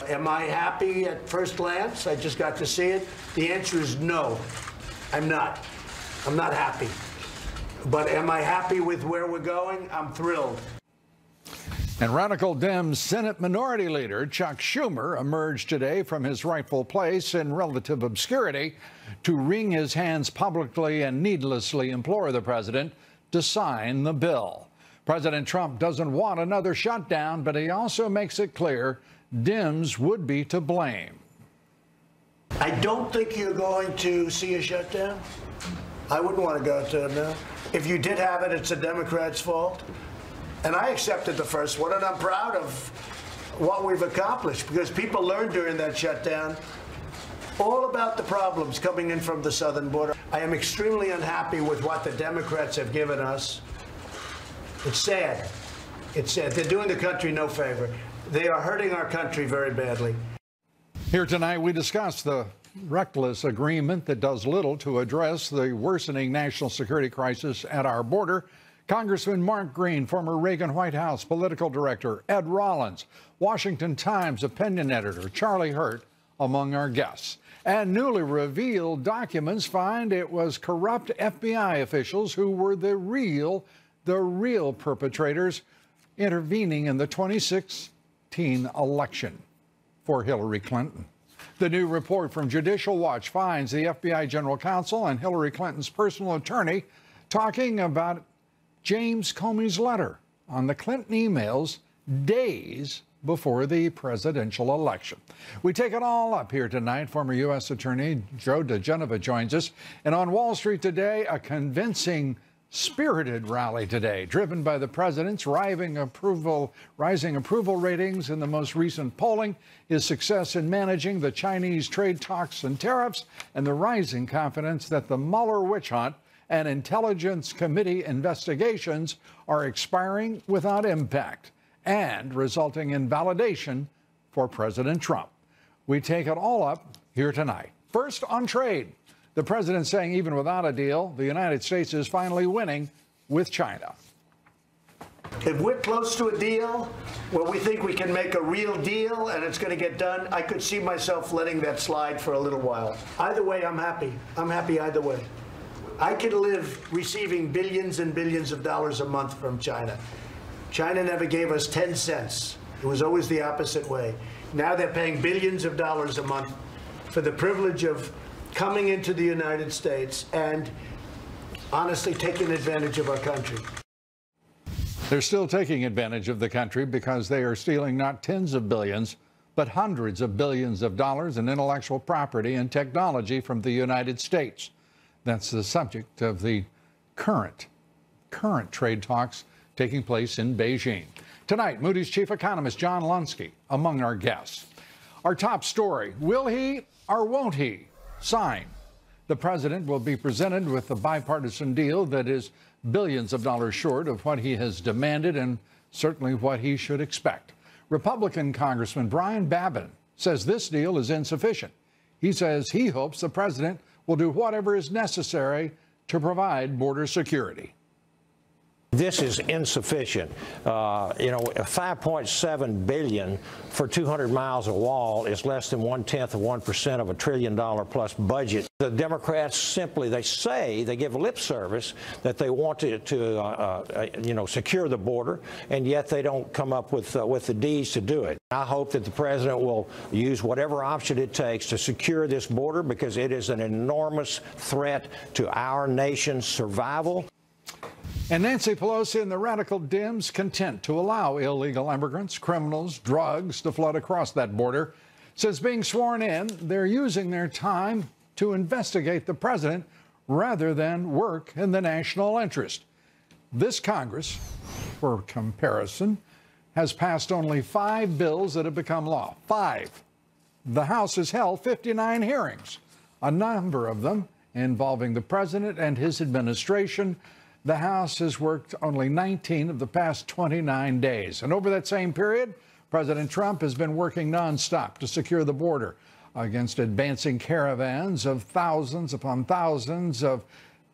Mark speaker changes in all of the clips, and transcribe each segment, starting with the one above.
Speaker 1: Am I happy at first glance? I just got to see it. The answer is no, I'm not. I'm not happy. But am I happy with where we're going? I'm thrilled.
Speaker 2: And radical Dems Senate Minority Leader Chuck Schumer emerged today from his rightful place in relative obscurity to wring his hands publicly and needlessly implore the president to sign the bill. President Trump doesn't want another shutdown, but he also makes it clear Dems would be to blame.
Speaker 1: I don't think you're going to see a shutdown. I wouldn't want to go to it now. If you did have it, it's the Democrats' fault. And I accepted the first one, and I'm proud of what we've accomplished because people learned during that shutdown all about the problems coming in from the southern border. I am extremely unhappy with what the Democrats have given us. It's sad. It's sad. They're doing the country no favor. They are hurting our country very badly.
Speaker 2: Here tonight, we discuss the reckless agreement that does little to address the worsening national security crisis at our border. Congressman Mark Green, former Reagan White House political director, Ed Rollins, Washington Times opinion editor Charlie Hurt, among our guests. And newly revealed documents find it was corrupt FBI officials who were the real perpetrators intervening in the 2016 election for Hillary Clinton. The new report from Judicial Watch finds the FBI General Counsel and Hillary Clinton's personal attorney talking about James Comey's letter on the Clinton emails days before the presidential election. We take it all up here tonight. Former U.S. Attorney Joe DeGenova joins us. And on Wall Street today, a convincing, spirited rally today, driven by the president's rising approval ratings in the most recent polling, his success in managing the Chinese trade talks and tariffs, and the rising confidence that the Mueller witch hunt and Intelligence Committee investigations are expiring without impact and resulting in validation for President Trump. We take it all up here tonight. First, on trade. The president saying even without a deal, the United States is finally winning with China.
Speaker 1: If we're close to a deal where we think we can make a real deal and it's going to get done, I could see myself letting that slide for a little while. Either way, I'm happy. I'm happy either way. I could live receiving billions and billions of dollars a month from China. China never gave us 10 cents. It was always the opposite way. Now they're paying billions of dollars a month for the privilege of coming into the United States and honestly taking advantage of our country.
Speaker 2: They're still taking advantage of the country because they are stealing not tens of billions, but hundreds of billions of dollars in intellectual property and technology from the United States. That's the subject of the current trade talks taking place in Beijing. Tonight, Moody's chief economist John Lunsky among our guests. Our top story, will he or won't he sign? The president will be presented with a bipartisan deal that is billions of dollars short of what he has demanded and certainly what he should expect. Republican Congressman Brian Babin says this deal is insufficient. He says he hopes the president will do whatever is necessary to provide border security.
Speaker 3: This is insufficient. $5.7 billion for 200 miles of wall is less than 0.1% of $1 trillion plus budget. The Democrats simply, they give lip service that they want to secure the border, and yet they don't come up with the deeds to do it. I hope that the president will use whatever option it takes to secure this border because it is an enormous threat to our nation's survival.
Speaker 2: And Nancy Pelosi and the radical Dems content to allow illegal immigrants, criminals, drugs to flood across that border. Since being sworn in, they're using their time to investigate the president rather than work in the national interest. This Congress, for comparison, has passed only 5 bills that have become law. 5. The House has held 59 hearings, a number of them involving the president and his administration. The House has worked only 19 of the past 29 days. And over that same period, President Trump has been working nonstop to secure the border against advancing caravans of thousands upon thousands of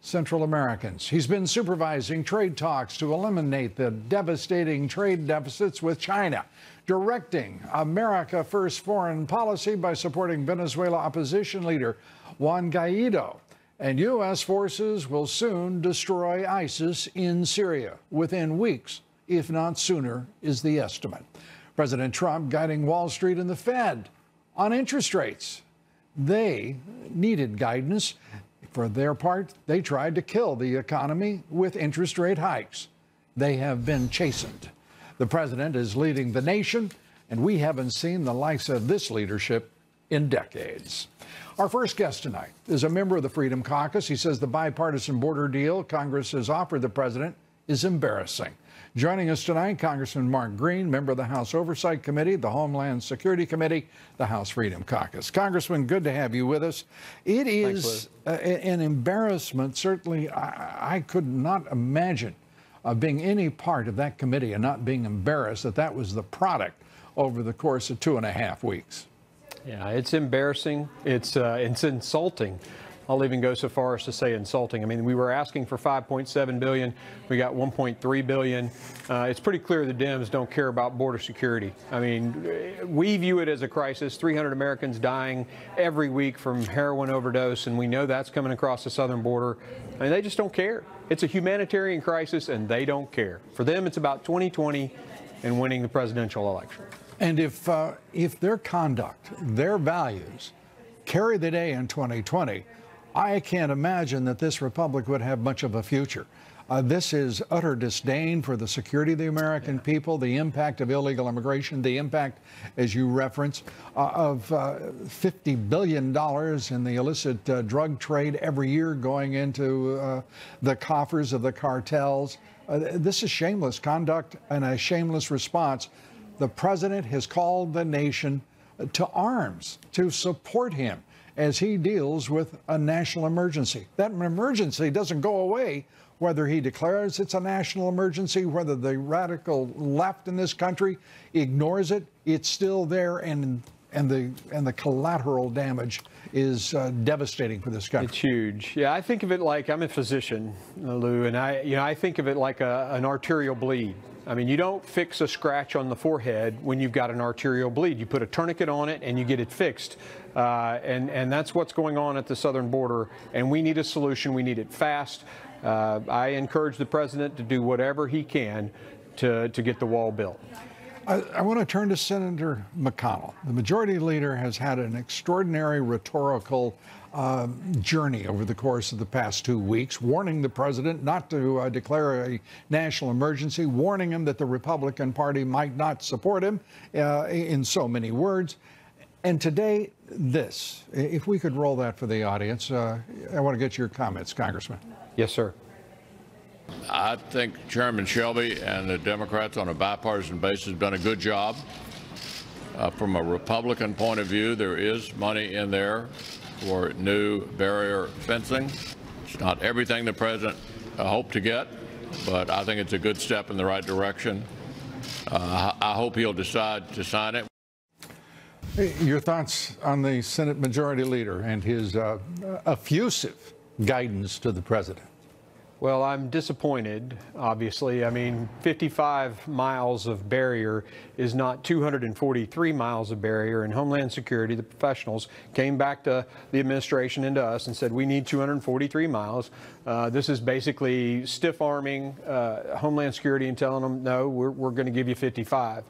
Speaker 2: Central Americans. He's been supervising trade talks to eliminate the devastating trade deficits with China, directing America First foreign policy by supporting Venezuela opposition leader Juan Guaido. And U.S. forces will soon destroy ISIS in Syria within weeks, if not sooner, is the estimate. President Trump guiding Wall Street and the Fed on interest rates. They needed guidance. For their part, they tried to kill the economy with interest rate hikes. They have been chastened. The president is leading the nation, and we haven't seen the likes of this leadership in decades. Our first guest tonight is a member of the Freedom Caucus. He says the bipartisan border deal Congress has offered the president is embarrassing. Joining us tonight, Congressman Mark Green, member of the House Oversight Committee, the Homeland Security Committee, the House Freedom Caucus. Congressman, good to have you with us. It is an embarrassment. Certainly, I could not imagine being any part of that committee and not being embarrassed that that was the product over the course of 2.5 weeks.
Speaker 4: Yeah, it's embarrassing. It's insulting. I'll even go so far as to say insulting. I mean, we were asking for $5.7 billion. We got $1.3 billion. It's pretty clear the Dems don't care about border security. I mean, we view it as a crisis. 300 Americans dying every week from heroin overdose, and we know that's coming across the southern border. I mean, they just don't care. It's a humanitarian crisis, and they don't care. For them, it's about 2020 and winning the presidential election.
Speaker 2: And if their conduct, their values carry the day in 2020, I can't imagine that this republic would have much of a future. This is utter disdain for the security of the American people, the impact of illegal immigration, the impact, as you reference, of $50 billion in the illicit drug trade every year going into the coffers of the cartels. This is shameless conduct and a shameless response. The president has called the nation to arms to support him as he deals with a national emergency. That emergency doesn't go away whether he declares it's a national emergency, whether the radical left in this country ignores it. It's still there, and the collateral damage is devastating for this country.
Speaker 4: It's huge. Yeah, I think of it like, I'm a physician, Lou, and I think of it like an arterial bleed. I mean, you don't fix a scratch on the forehead when you've got an arterial bleed. You put a tourniquet on it and you get it fixed. And that's what's going on at the southern border. And we need a solution. We need it fast. I encourage the president to do whatever he can to get the wall built.
Speaker 2: I want to turn to Senator McConnell. The majority leader has had an extraordinary rhetorical journey over the course of the past 2 weeks, warning the president not to declare a national emergency, warning him that the Republican Party might not support him in so many words. And today, this, if we could roll that for the audience, I want to get your comments, Congressman.
Speaker 4: Yes, sir.
Speaker 5: I think Chairman Shelby and the Democrats on a bipartisan basis have done a good job. From a Republican point of view, there is money in there for new barrier fencing. It's not everything the president hoped to get, but I think it's a good step in the right direction. I hope he'll decide to sign it.
Speaker 2: Your thoughts on the Senate Majority Leader and his effusive guidance to the president?
Speaker 4: Well, I'm disappointed, obviously. I mean, 55 miles of barrier is not 243 miles of barrier, and Homeland Security, the professionals, came back to the administration and to us and said, we need 243 miles. This is basically stiff-arming Homeland Security and telling them, no, we're going to give you 55.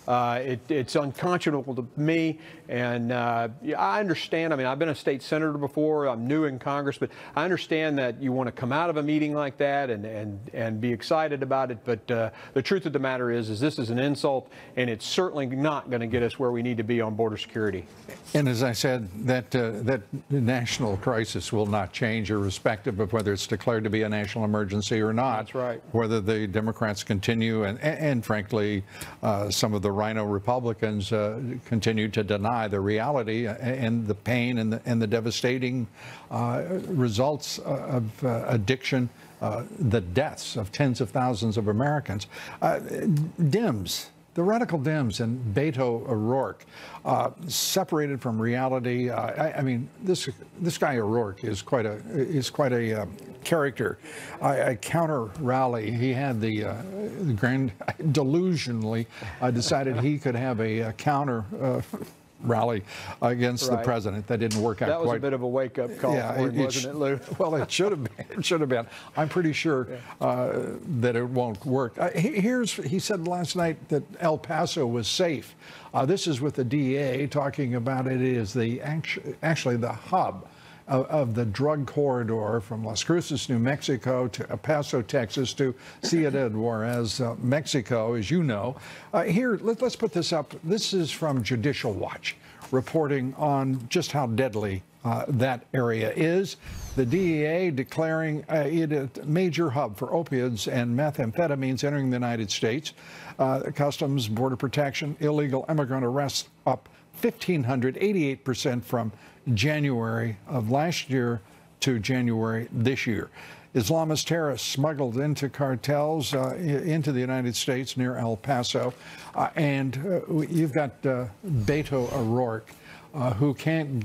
Speaker 4: It's unconscionable to me, and I understand. I mean, I've been a state senator before. I'm new in Congress, but I understand that you want to come out of a meeting like that and be excited about it. But the truth of the matter is this is an insult, and it's certainly not going to get us where we need to be on border security.
Speaker 2: And as I said, that national crisis will not change, irrespective of whether it's declared to be a national emergency or not.
Speaker 4: That's right.
Speaker 2: Whether the Democrats continue and frankly, some of the Rhino Republicans continue to deny the reality and the pain and the devastating results of addiction, the deaths of tens of thousands of Americans. Dems, The radical Dems and Beto O'Rourke, separated from reality. I mean, this guy O'Rourke is quite a character. A counter rally. He had the grand delusionally decided he could have a counter rally against the president. That didn't work out quite.
Speaker 4: That was a bit of a wake-up call for him, wasn't it, Lou?
Speaker 2: Well, it should have been. It should have been. I'm pretty sure that it won't work. He said last night that El Paso was safe. This is with the DEA talking about it is actually the hub of the drug corridor from Las Cruces, New Mexico to El Paso, Texas to Ciudad Juarez, Mexico, as you know. Here, let's put this up. This is from Judicial Watch, reporting on just how deadly that area is. The DEA declaring it a major hub for opiates and methamphetamines entering the United States. Customs, Border Protection, illegal immigrant arrests up 1,588% from January of last year to January this year. Islamist terrorists smuggled into cartels into the United States near El Paso. And you've got Beto O'Rourke, who can't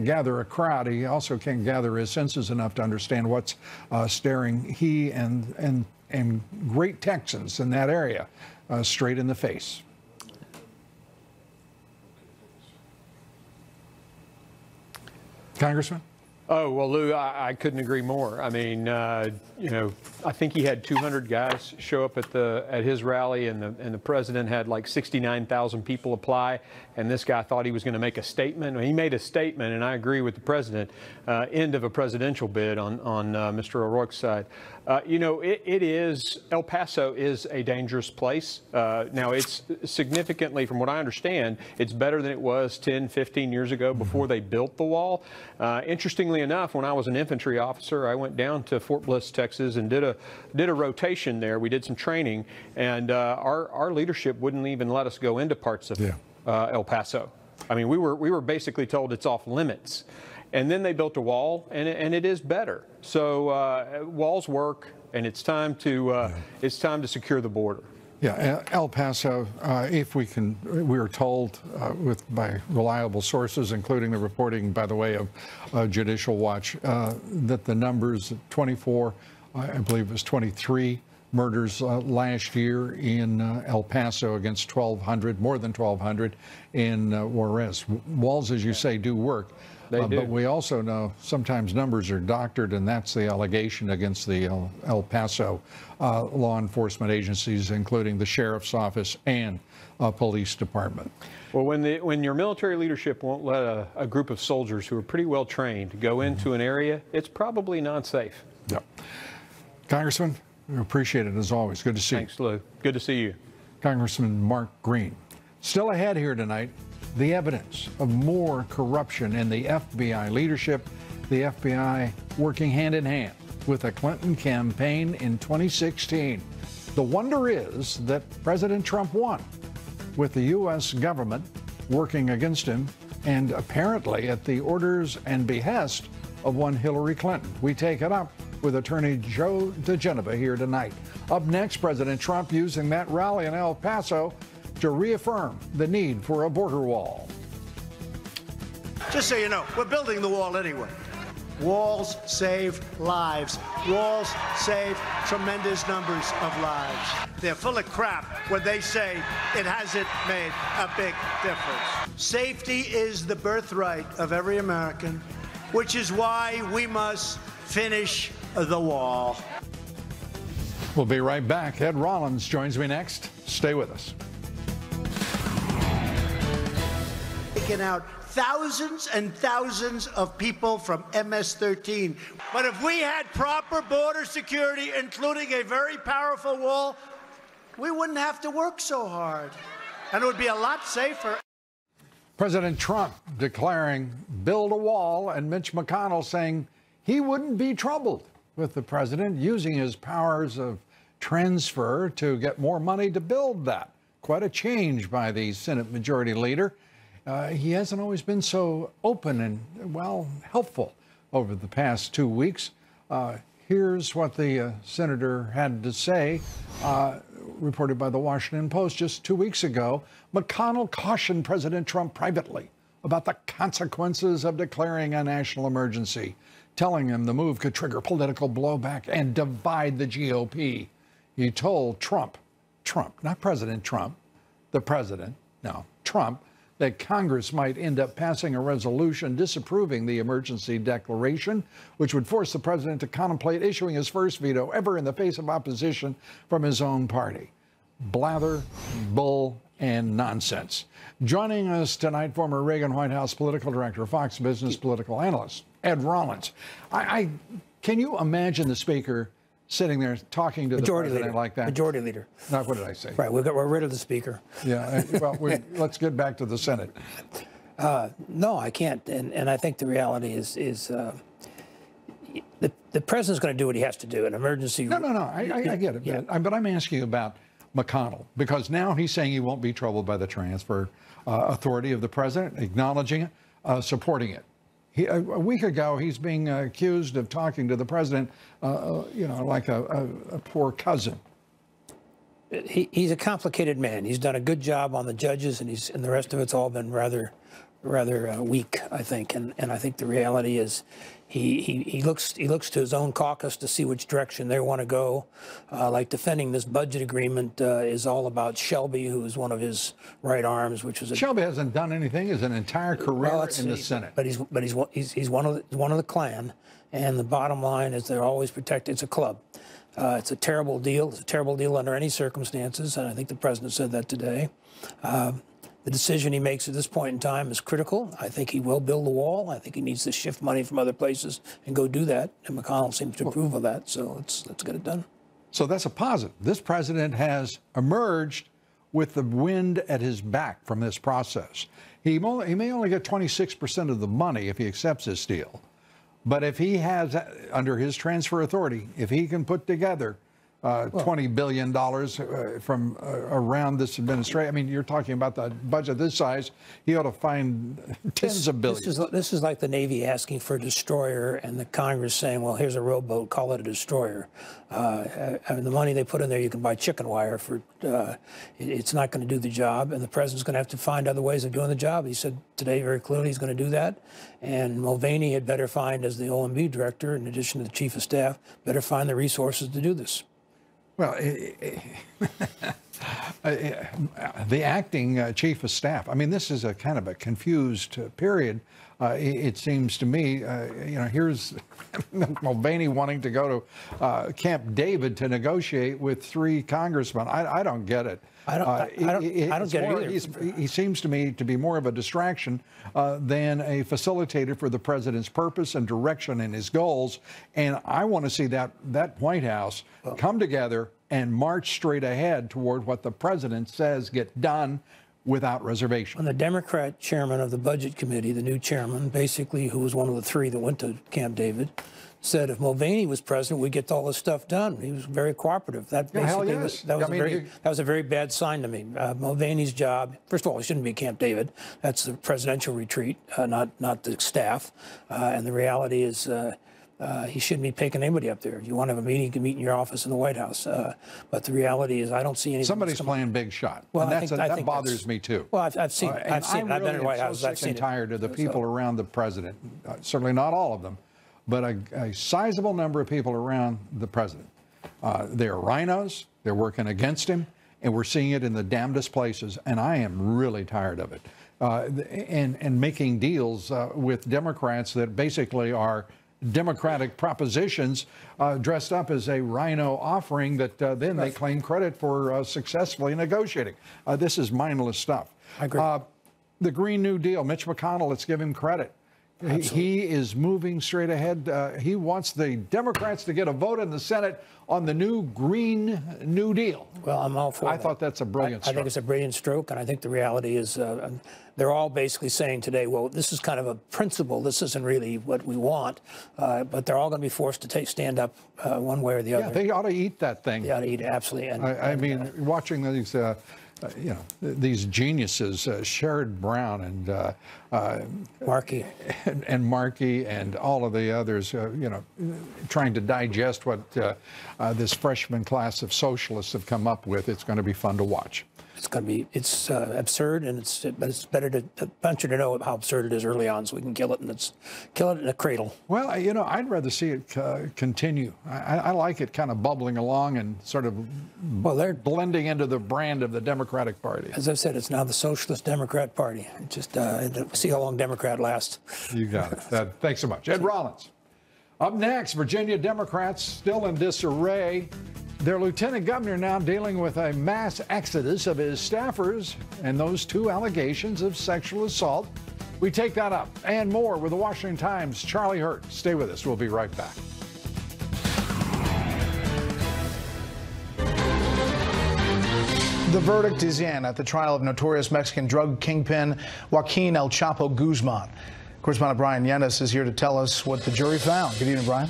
Speaker 2: gather a crowd. He also can't gather his senses enough to understand what's staring he and great Texans in that area straight in the face. Congressman?
Speaker 4: Oh, well, Lou, I couldn't agree more. I mean, you know, I think he had 200 guys show up at his rally, and the president had like 69,000 people apply. And this guy thought he was going to make a statement. He made a statement, and I agree with the president. End of a presidential bid on Mr. O'Rourke's side. You know, El Paso is a dangerous place. Now, it's significantly, from what I understand, it's better than it was 10, 15 years ago before they built the wall. Interestingly enough, when I was an infantry officer, I went down to Fort Bliss, Texas, and did a rotation there. We did some training, and our leadership wouldn't even let us go into parts of El Paso. I mean, we were basically told it's off limits. And then they built a wall, and it is better. So walls work, and it's time to secure the border.
Speaker 2: Yeah, El Paso, if we can, we are told by reliable sources, including the reporting, by the way, of Judicial Watch, that the numbers 24, I believe it was 23 murders last year in El Paso against 1,200, more than 1,200 in Juarez. Walls, as you say, do work.
Speaker 4: They do.
Speaker 2: But we also know sometimes numbers are doctored, and that's the allegation against the El Paso law enforcement agencies, including the sheriff's office and police department.
Speaker 4: Well, when your military leadership won't let a group of soldiers who are pretty well trained go into an area, it's probably not safe.
Speaker 2: Yep. Congressman, we appreciate it as always. Good to see you.
Speaker 4: Thanks, Lou. Good to see you.
Speaker 2: Congressman Mark Green. Still ahead here tonight, the evidence of more corruption in the FBI leadership, the FBI working hand in hand with the Clinton campaign in 2016. The wonder is that President Trump won, with the U.S. government working against him and apparently at the orders and behest of one Hillary Clinton. We take it up with Attorney Joe DeGeneva here tonight. Up next, President Trump using that rally in El Paso to reaffirm the need for a border wall.
Speaker 1: Just so you know, we're building the wall anyway. Walls save lives. Walls save tremendous numbers of lives. They're full of crap when they say it hasn't made a big difference. Safety is the birthright of every American, which is why we must finish the wall.
Speaker 2: We'll be right back. Ed Rollins joins me next. Stay with us.
Speaker 1: Taken out thousands and thousands of people from MS-13. But if we had proper border security, including a very powerful wall, we wouldn't have to work so hard. And it would be a lot safer.
Speaker 2: President Trump declaring build a wall, and Mitch McConnell saying he wouldn't be troubled with the president using his powers of transfer to get more money to build that. Quite a change by the Senate Majority Leader. He hasn't always been so open and, well, helpful over the past 2 weeks. Here's what the senator had to say reported by the Washington Post just 2 weeks ago, McConnell cautioned President Trump privately about the consequences of declaring a national emergency, telling him the move could trigger political blowback and divide the GOP. He told Trump, not President Trump, the president, no, Trump, that Congress might end up passing a resolution disapproving the emergency declaration, which would force the president to contemplate issuing his first veto ever in the face of opposition from his own party. Blather, bull, and nonsense. Joining us tonight, former Reagan White House political director, Fox Business political analyst, Ed Rollins. Can you imagine the speaker sitting there talking to
Speaker 6: Majority
Speaker 2: the president
Speaker 6: leader.
Speaker 2: like that?
Speaker 6: Majority leader.
Speaker 2: Not what did I say?
Speaker 6: Right, we're rid of the speaker.
Speaker 2: Yeah, well, let's get back to the Senate.
Speaker 6: No, I can't. And I think the reality is the president's going to do what he has to do. An emergency.
Speaker 2: No, I get it.
Speaker 6: Yeah.
Speaker 2: But I'm asking you about McConnell, because now he's saying he won't be troubled by the transfer authority of the president, acknowledging it, supporting it. A week ago, he's being accused of talking to the president, like a poor cousin.
Speaker 6: He's a complicated man. He's done a good job on the judges, and the rest of it's all been rather weak, I think. And I think the reality is he looks to his own caucus to see which direction they want to go. Like defending this budget agreement is all about Shelby, who is one of his right arms, which was
Speaker 2: Shelby hasn't done anything his entire career in the Senate.
Speaker 6: But he's one of the Klan, and the bottom line is they're always protected. It's a club. It's a terrible deal. It's a terrible deal under any circumstances, and I think the president said that today. The decision he makes at this point in time is critical. I think he will build the wall. I think he needs to shift money from other places and go do that, and McConnell seems to approve of that, so let's get it done.
Speaker 2: So that's a positive. This president has emerged with the wind at his back from this process. He may only get 26% of the money if he accepts this deal. But if he has, under his transfer authority, if he can put together $20 billion from around this administration, I mean, you're talking about the budget this size, he ought to find tens of billions.
Speaker 6: This is like the Navy asking for a destroyer and the Congress saying, well, here's a rowboat, call it a destroyer. I mean, the money they put in there, you can buy chicken wire for, it's not going to do the job, and the president's going to have to find other ways of doing the job. He said today very clearly he's going to do that, and Mulvaney had better find, as the OMB director, in addition to the chief of staff, better find the resources to do this.
Speaker 2: Well, the acting chief of staff, I mean, this is a kind of a confused period. It seems to me, here's Mulvaney wanting to go to Camp David to negotiate with 3 congressmen. I don't get it.
Speaker 6: I don't get it either.
Speaker 2: He seems to me to be more of a distraction than a facilitator for the president's purpose and direction and his goals. And I want to see that White House come together and march straight ahead toward what the president says get done without reservation.
Speaker 6: When the Democrat chairman of the Budget Committee, the new chairman, basically, who was one of the 3 that went to Camp David, said if Mulvaney was president, we'd get all this stuff done. He was very cooperative. That basically that was a very bad sign to me. Mulvaney's job, first of all, it shouldn't be Camp David. That's the presidential retreat, not the staff. And the reality is he shouldn't be taking anybody up there. If you want to have a meeting, you can meet in your office in the White House. But the reality is I don't see anything.
Speaker 2: Somebody's playing big shot.
Speaker 6: Well,
Speaker 2: and that bothers me too.
Speaker 6: Well, I've seen it. I've been in the White House. I've seen it.
Speaker 2: I'm tired of the people around the president. Certainly not all of them, but a sizable number of people around the president. They're rhinos. They're working against him, and we're seeing it in the damnedest places. And I am really tired of it. And making deals with Democrats that basically are Democratic propositions dressed up as a rhino offering that then they claim credit for successfully negotiating. This is mindless stuff.
Speaker 6: I agree.
Speaker 2: The Green New Deal, Mitch McConnell, let's give him credit. He is moving straight ahead. He wants the Democrats to get a vote in the Senate on the new Green New Deal.
Speaker 6: Well, I'm all for that.
Speaker 2: I thought that's a brilliant stroke.
Speaker 6: I think it's a brilliant stroke, and I think the reality is they're all basically saying today, well, this is kind of a principle. This isn't really what we want, but they're all going to be forced to stand up one way or the other.
Speaker 2: Yeah, they ought to eat that thing.
Speaker 6: They ought to eat it, absolutely.
Speaker 2: I mean, watching these these geniuses, Sherrod Brown and
Speaker 6: Markey
Speaker 2: and all of the others, trying to digest what this freshman class of socialists have come up with. It's going to be fun to watch.
Speaker 6: It's absurd, and it's better to punch you to know how absurd it is early on, so we can kill it in a cradle.
Speaker 2: Well, I'd rather see it continue. I like it kind of bubbling along and sort of they're blending into the brand of the Democratic Party.
Speaker 6: As I said, it's now the Socialist Democrat Party. Just see how long Democrat lasts.
Speaker 2: You got it. Thanks so much. Ed Rollins. Up next, Virginia Democrats still in disarray. Their lieutenant governor now dealing with a mass exodus of his staffers and those 2 allegations of sexual assault. We take that up and more with the Washington Times' Charlie Hurt. Stay with us. We'll be right back.
Speaker 7: The verdict is in at the trial of notorious Mexican drug kingpin Joaquin El Chapo Guzman. Correspondent Brian Yenes is here to tell us what the jury found. Good evening, Brian.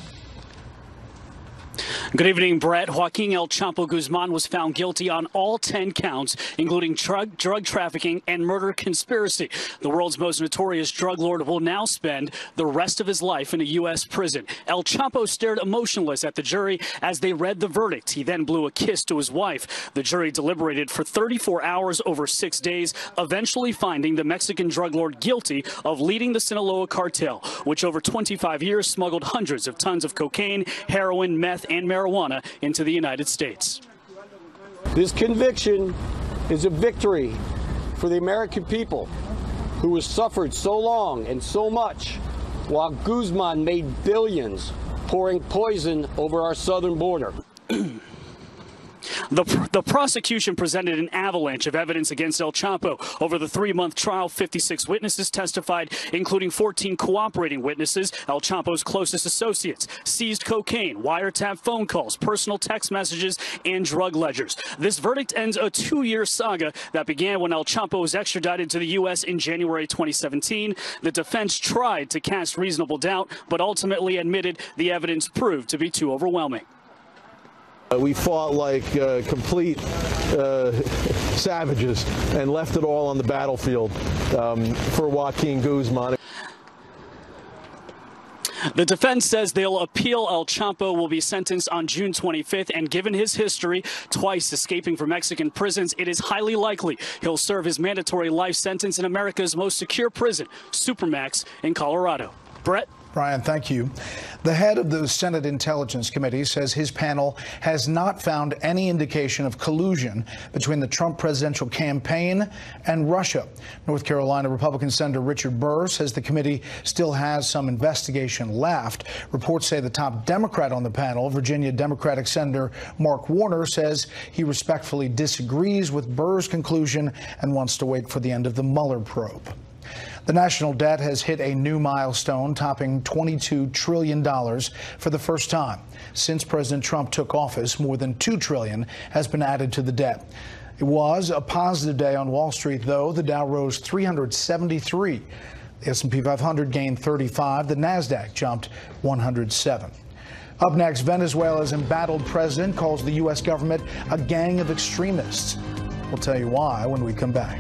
Speaker 8: Good evening, Brett. Joaquin El Chapo Guzman was found guilty on all 10 counts, including drug trafficking and murder conspiracy. The world's most notorious drug lord will now spend the rest of his life in a U.S. prison. El Chapo stared emotionless at the jury as they read the verdict. He then blew a kiss to his wife. The jury deliberated for 34 hours over 6 days, eventually finding the Mexican drug lord guilty of leading the Sinaloa cartel, which over 25 years smuggled hundreds of tons of cocaine, heroin, meth, and marijuana into the United States.
Speaker 9: This conviction is a victory for the American people who has suffered so long and so much while Guzman made billions pouring poison over our southern border.
Speaker 8: The prosecution presented an avalanche of evidence against El Chapo. Over the 3-month trial, 56 witnesses testified, including 14 cooperating witnesses, El Chapo's closest associates, seized cocaine, wiretap phone calls, personal text messages, and drug ledgers. This verdict ends a 2-year saga that began when El Chapo was extradited to the U.S. in January 2017. The defense tried to cast reasonable doubt, but ultimately admitted the evidence proved to be too overwhelming.
Speaker 10: We fought like complete savages and left it all on the battlefield for Joaquin Guzman.
Speaker 8: The defense says they'll appeal. El Chapo will be sentenced on June 25th, and given his history, twice escaping from Mexican prisons, it is highly likely he'll serve his mandatory life sentence in America's most secure prison, Supermax, in Colorado. Brett?
Speaker 7: Brian, thank you. The head of the Senate Intelligence Committee says his panel has not found any indication of collusion between the Trump presidential campaign and Russia. North Carolina Republican Senator Richard Burr says the committee still has some investigation left. Reports say the top Democrat on the panel, Virginia Democratic Senator Mark Warner, says he respectfully disagrees with Burr's conclusion and wants to wait for the end of the Mueller probe. The national debt has hit a new milestone, topping $22 trillion for the first time. Since President Trump took office, more than $2 trillion has been added to the debt. It was a positive day on Wall Street, though. The Dow rose 373. The S&P 500 gained 35. The NASDAQ jumped 107. Up next, Venezuela's embattled president calls the U.S. government a gang of extremists. We'll tell you why when we come back.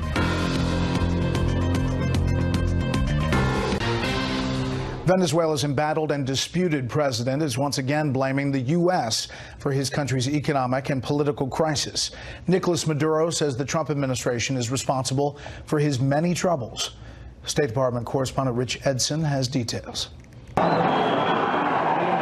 Speaker 7: Venezuela's embattled and disputed president is once again blaming the U.S. for his country's economic and political crisis. Nicolas Maduro says the Trump administration is responsible for his many troubles. State Department correspondent Rich Edson has details.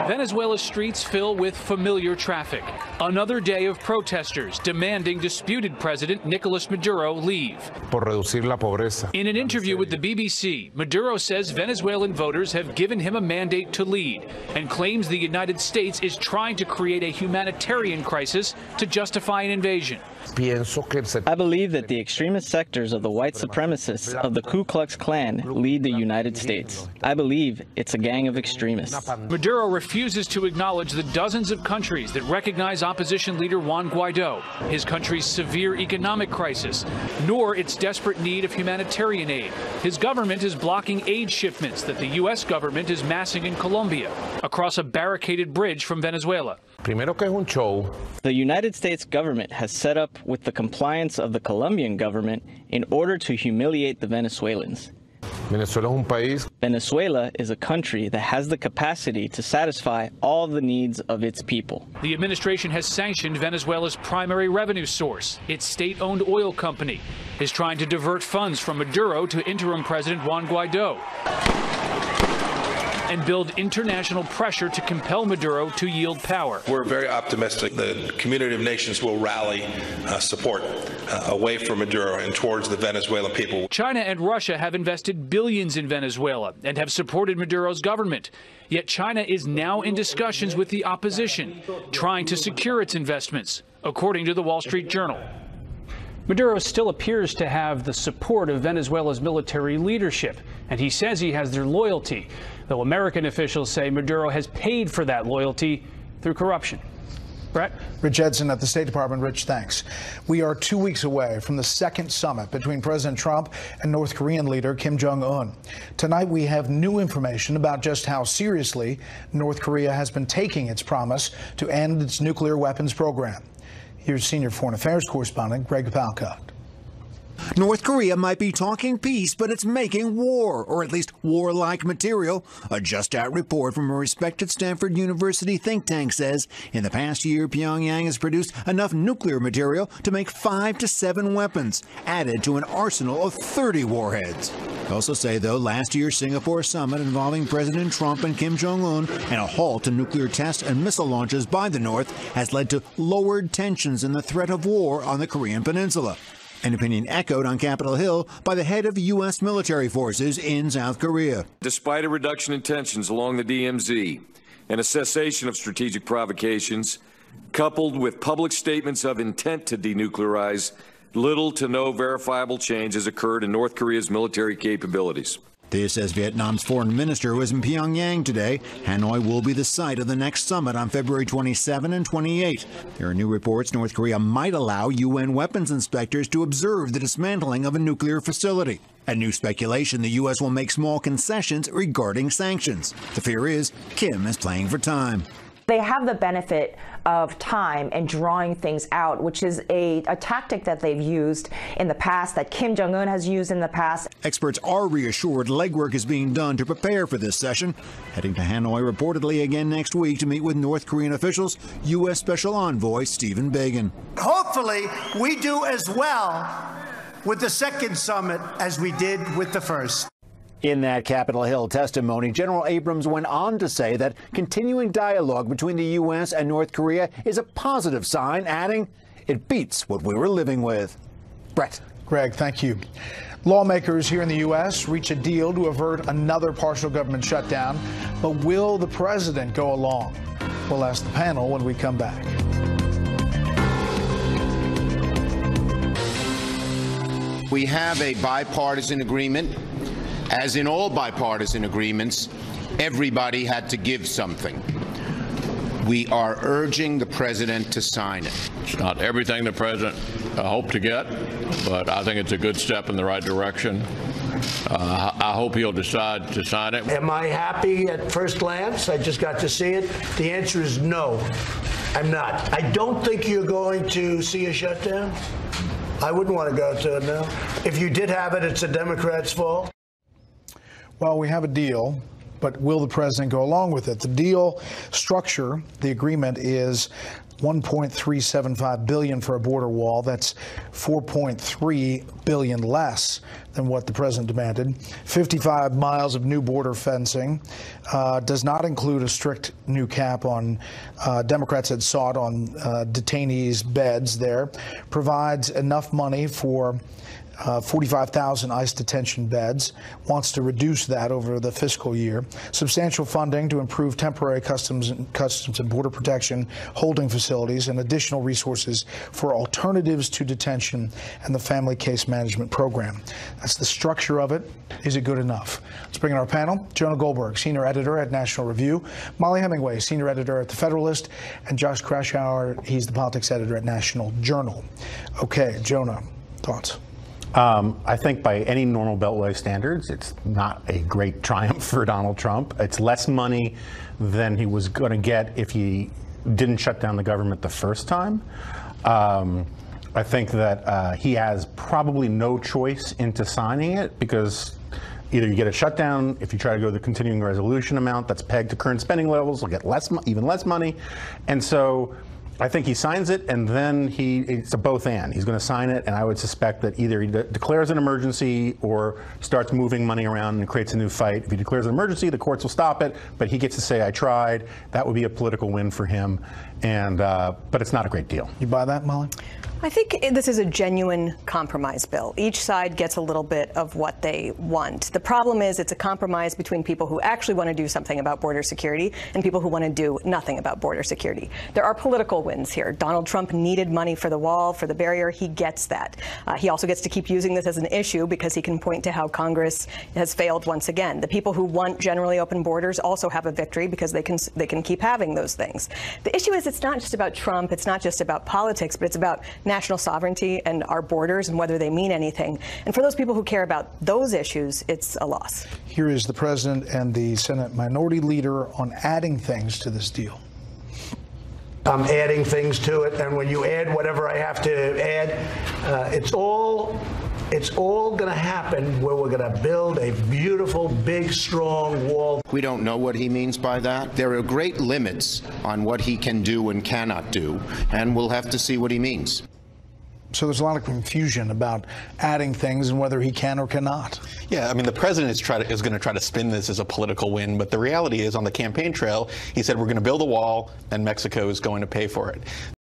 Speaker 11: Venezuela's streets fill with familiar traffic. Another day of protesters demanding disputed President Nicolas Maduro leave.
Speaker 12: Por reducir la pobreza.
Speaker 11: In an interview with the BBC, Maduro says Venezuelan voters have given him a mandate to lead and claims the United States is trying to create a humanitarian crisis to justify an invasion.
Speaker 13: I believe that the extremist sectors of the white supremacists of the Ku Klux Klan lead the United States. I believe it's a gang of extremists.
Speaker 11: Maduro refuses to acknowledge the dozens of countries that recognize opposition leader Juan Guaido, his country's severe economic crisis, nor its desperate need of humanitarian aid. His government is blocking aid shipments that the U.S. government is massing in Colombia across a barricaded bridge from Venezuela.
Speaker 12: Primero que es un show.
Speaker 13: The United States government has set up with the compliance of the Colombian government in order to humiliate the Venezuelans.
Speaker 12: Venezuela es un país.
Speaker 13: Venezuela is a country that has the capacity to satisfy all the needs of its people.
Speaker 11: The administration has sanctioned Venezuela's primary revenue source. Its state-owned oil company is trying to divert funds from Maduro to interim President Juan Guaido and build international pressure to compel Maduro to yield power.
Speaker 14: We're very optimistic the community of nations will rally support away from Maduro and towards the Venezuelan people.
Speaker 11: China and Russia have invested billions in Venezuela and have supported Maduro's government. Yet China is now in discussions with the opposition, trying to secure its investments, according to the Wall Street Journal.
Speaker 15: Maduro still appears to have the support of Venezuela's military leadership, and he says he has their loyalty, though American officials say Maduro has paid for that loyalty through corruption. Brett?
Speaker 7: Rich Edson at the State Department. Rich, thanks. We are 2 weeks away from the second summit between President Trump and North Korean leader Kim Jong-un. Tonight, we have new information about just how seriously North Korea has been taking its promise to end its nuclear weapons program. Here's senior foreign affairs correspondent Greg Palcott.
Speaker 16: North Korea might be talking peace, but it's making war, or at least war-like material. A just-out report from a respected Stanford University think tank says in the past year, Pyongyang has produced enough nuclear material to make 5 to 7 weapons, added to an arsenal of 30 warheads. They also say, though, last year's Singapore summit involving President Trump and Kim Jong-un and a halt to nuclear tests and missile launches by the North has led to lowered tensions and the threat of war on the Korean peninsula. An opinion echoed on Capitol Hill by the head of U.S. military forces in South Korea.
Speaker 17: Despite a reduction in tensions along the DMZ and a cessation of strategic provocations, coupled with public statements of intent to denuclearize, little to no verifiable change has occurred in North Korea's military capabilities.
Speaker 16: This as Vietnam's foreign minister was in Pyongyang today. Hanoi will be the site of the next summit on February 27 and 28. There are new reports North Korea might allow UN weapons inspectors to observe the dismantling of a nuclear facility. And new speculation the U.S. will make small concessions regarding sanctions. The fear is Kim is playing for time.
Speaker 18: They have the benefit of time and drawing things out, which is a tactic that they've used in the past, that Kim Jong-un has used in the past.
Speaker 16: Experts are reassured legwork is being done to prepare for this session. Heading to Hanoi reportedly again next week to meet with North Korean officials, U.S. Special Envoy Stephen Biegun.
Speaker 1: Hopefully, we do as well with the second summit as we did with the first.
Speaker 19: In that Capitol Hill testimony, General Abrams went on to say that continuing dialogue between the U.S. and North Korea is a positive sign, adding, it beats what we were living with. Brett.
Speaker 7: Greg, thank you. Lawmakers here in the U.S. reach a deal to avert another partial government shutdown, but will the president go along? We'll ask the panel when we come back.
Speaker 20: We have a bipartisan agreement. As in all bipartisan agreements, everybody had to give something. We are urging the president to sign it.
Speaker 5: It's not everything the president hoped to get, but I think it's a good step in the right direction. I hope he'll decide to sign it.
Speaker 1: Am I happy at first glance? I just got to see it. The answer is no, I'm not. I don't think you're going to see a shutdown. I wouldn't want to go to it now. If you did have it, it's the Democrats' fault.
Speaker 7: Well, we have a deal, but will the president go along with it? The deal structure, the agreement is $1.375 billion for a border wall. That's $4.3 billion less than what the president demanded. 55 miles of new border fencing, does not include a strict new cap on Democrats had sought on detainees' beds there. Provides enough money for 45,000 ICE detention beds, wants to reduce that over the fiscal year. Substantial funding to improve temporary customs and border protection holding facilities, and additional resources for alternatives to detention and the family case management program. That's the structure of it. Is it good enough? Let's bring in our panel. Jonah Goldberg, senior editor at National Review, Molly Hemingway, senior editor at The Federalist, and Josh Kraushaar, he's the politics editor at National Journal. Okay, Jonah, thoughts?
Speaker 21: I think by any normal Beltway standards, it's not a great triumph for Donald Trump. It's less money than he was going to get if he didn't shut down the government the first time. I think that he has probably no choice into signing it, because either you get a shutdown, if you try to go the continuing resolution amount that's pegged to current spending levels, you'll get even less money. And so I think he signs it, and then it's a both and. He's going to sign it, and I would suspect that either he declares an emergency or starts moving money around and creates a new fight. If he declares an emergency, the courts will stop it, but he gets to say, I tried. That would be a political win for him, and but it's not a great deal.
Speaker 7: You buy that, Molly?
Speaker 3: I think this is a genuine compromise bill. Each side gets a little bit of what they want. The problem is it's a compromise between people who actually want to do something about border security and people who want to do nothing about border security. There are political wins here. Donald Trump needed money for the wall, for the barrier. He gets that. He also gets to keep using this as an issue because he can point to how Congress has failed once again. The people who want generally open borders also have a victory because they can keep having those things. The issue is it's not just about Trump. It's not just about politics, but it's about national sovereignty and our borders and whether they mean anything. And for those people who care about those issues, it's a loss.
Speaker 7: Here is the president and the Senate Minority Leader on adding things to this deal.
Speaker 1: I'm adding things to it, and when you add whatever I have to add, it's all going to happen where we're going to build a beautiful, big, strong wall.
Speaker 20: We don't know what he means by that. There are great limits on what he can do and cannot do, and we'll have to see what he means.
Speaker 7: So there's a lot of confusion about adding things and whether he can or cannot.
Speaker 22: Yeah, I mean, the president is going to try to spin this as a political win, but the reality is on the campaign trail, he said we're going to build a wall and Mexico is going to pay for it.